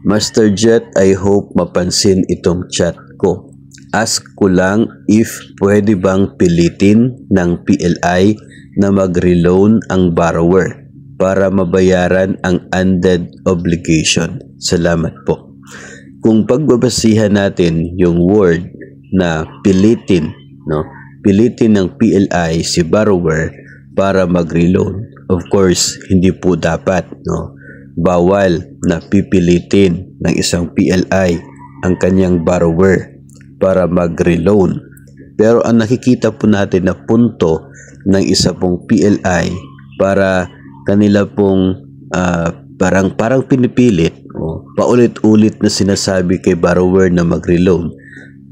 Master Jet, I hope mapansin itong chat ko. Ask ko lang if pwede bang pilitin ng PLI na mag-reloan ang borrower para mabayaran ang undead obligation. Salamat po. Kung pagbabasihan natin yung word na pilitin, no? Pilitin ng PLI si borrower para mag-reloan. Of course, hindi po dapat, no? Bawal na pipilitin ng isang PLI ang kanyang borrower para mag-reloan. Pero ang nakikita po natin na punto ng isa pong PLI para kanila pong parang pinipilit paulit-ulit na sinasabi kay borrower na mag-reloan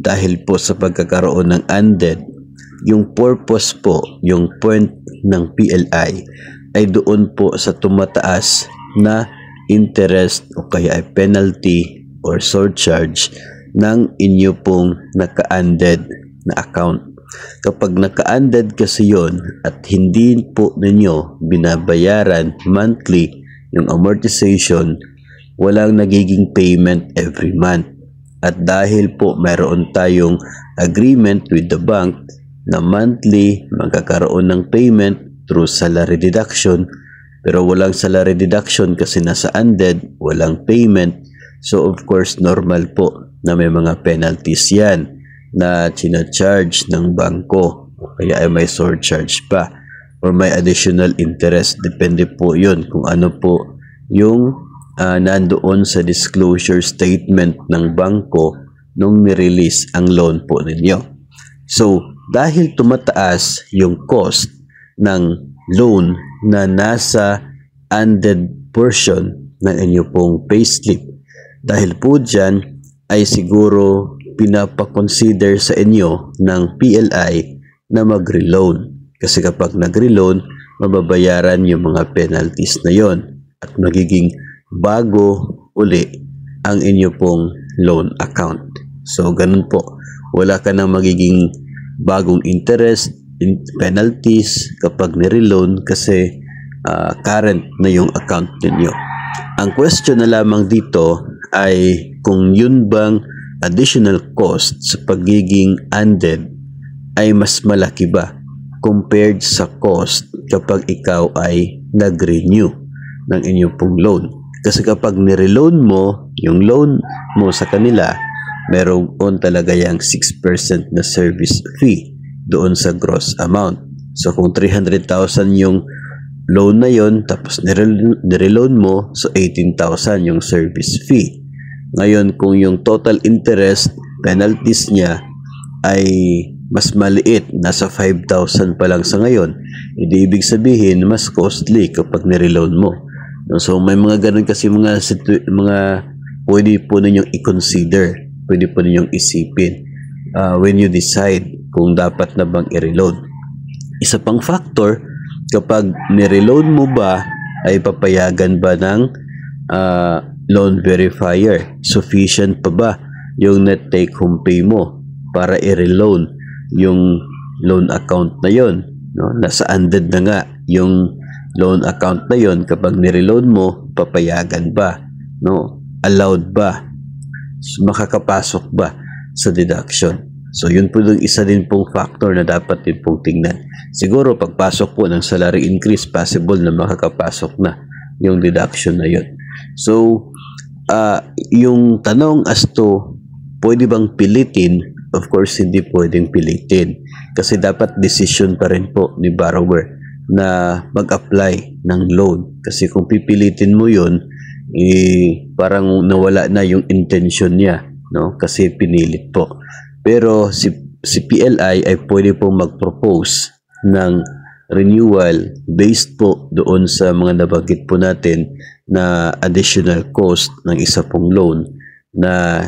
dahil po sa pagkakaroon ng undead. Yung purpose po, yung point ng PLI ay doon po sa tumataas na interest o kaya ay penalty or surcharge ng inyo pong naka-undead na account. Kapag naka-undead kasi yon at hindi po ninyo binabayaran monthly yung amortization, walang nagiging payment every month. At dahil po mayroon tayong agreement with the bank na monthly magkakaroon ng payment through salary deduction, pero walang salary deduction kasi nasa undead, walang payment. So of course normal po na may mga penalties yan na charge ng bangko o kaya ay may surcharge pa or may additional interest. Depende po yun kung ano po yung nandoon sa disclosure statement ng bangko nung nirelease ang loan po ninyo. So dahil tumataas yung cost ng loan na nasa undead portion ng inyo pong payslip, dahil po dyan ay siguro pinapakonsider sa inyo ng PLI na mag-reloan. Kasi kapag nag-reloan, mababayaran yung mga penalties na yon at magiging bago uli ang inyo pong loan account. So, ganun po. Wala ka nang magiging bagong interest, penalties kapag nireloan kasi current na yung account ninyo. Ang question na lamang dito ay kung yun bang additional cost sa pagiging undead ay mas malaki ba compared sa cost kapag ikaw ay nag-renew ng inyong pong loan. Kasi kapag nireloan mo, yung loan mo sa kanila, meron talaga yung 6% na service fee doon sa gross amount. So kung 300,000 yung loan na yon, tapos nireloan mo, so 18,000 yung service fee. Ngayon, kung yung total interest penalties niya ay mas maliit, nasa 5,000 pa lang sa ngayon, hindi ibig sabihin mas costly kapag nireloan mo. So may mga ganun kasi mga pwede po ninyong i-consider, pwede po ninyong isipin when you decide kung dapat na bang i-reload. Isa pang factor, kapag nireload mo ba ay papayagan ba ng loan verifier? Sufficient pa ba yung net take home pay mo para i-reload yung loan account na yon? No? Nasa undead na nga yung loan account na yon. Kapag nireload mo, papayagan ba? No? Allowed ba? Makakapasok ba sa deduction? So yun po yung isa din pong factor na dapat din pong tingnan. Siguro pagpasok po ng salary increase, possible na makakapasok na yung deduction na yun. So yung tanong as to pwede bang pilitin, of course hindi pwedeng pilitin kasi dapat decision pa rin po ni borrower na mag-apply ng loan. Kasi kung pipilitin mo yun, parang nawala na yung intention niya, no? Kasi pinilit po. Pero si PLI ay pwede po mag-propose ng renewal based po doon sa mga nabanggit po natin na additional cost ng isa pong loan na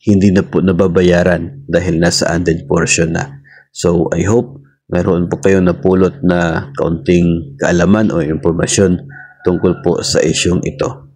hindi na po nababayaran dahil nasa undead portion na. So I hope mayroon po kayo napulot na kaunting kaalaman o impormasyon tungkol po sa isyong ito.